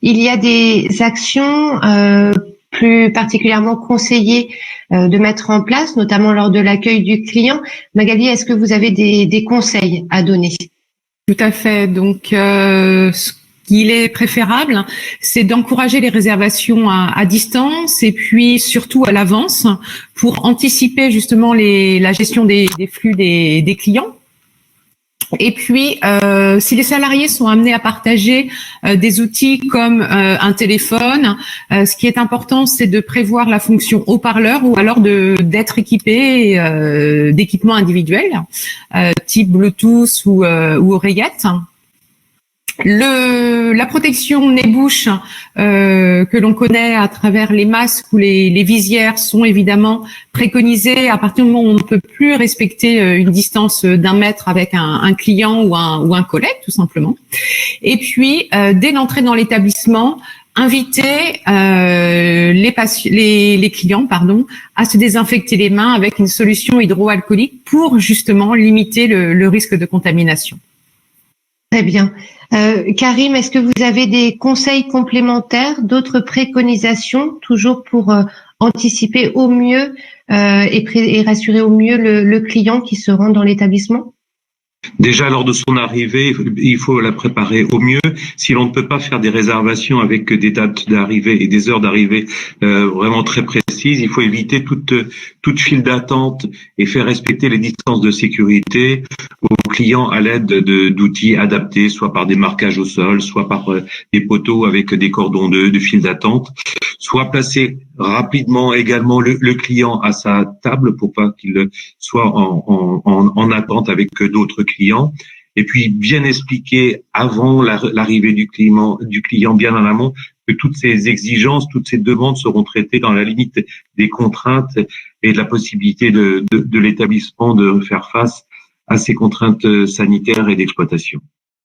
il y a des actions plus particulièrement conseillées de mettre en place, notamment lors de l'accueil du client. Magali, est-ce que vous avez des conseils à donner? Tout à fait. Donc, ce qu'il est préférable, c'est d'encourager les réservations à distance et puis surtout à l'avance pour anticiper justement la gestion des flux des clients. Et puis, si les salariés sont amenés à partager des outils comme un téléphone, ce qui est important, c'est de prévoir la fonction haut-parleur ou alors d'être équipé d'équipements individuels, type Bluetooth ou oreillette. La protection nez-bouche que l'on connaît à travers les masques ou les visières sont évidemment préconisées à partir du moment où on ne peut plus respecter une distance d'1 mètre avec un client ou un collègue, tout simplement. Et puis, dès l'entrée dans l'établissement, inviter les clients à se désinfecter les mains avec une solution hydroalcoolique pour justement limiter le risque de contamination. Très bien. Karim, est-ce que vous avez des conseils complémentaires, d'autres préconisations, toujours pour anticiper au mieux et rassurer au mieux le client qui se rend dans l'établissement? Déjà, lors de son arrivée, il faut la préparer au mieux. Si l'on ne peut pas faire des réservations avec des dates d'arrivée et des heures d'arrivée vraiment très précises, il faut éviter toute file d'attente et faire respecter les distances de sécurité aux clients à l'aide d'outils adaptés, soit par des marquages au sol, soit par des poteaux avec des cordons de file d'attente, soit placer rapidement également le client à sa table pour pas qu'il soit en attente avec d'autres clients, et puis bien expliquer avant l'arrivée du client bien en amont que toutes ces exigences, toutes ces demandes seront traitées dans la limite des contraintes et de la possibilité de l'établissement de faire face à ces contraintes sanitaires et d'exploitation.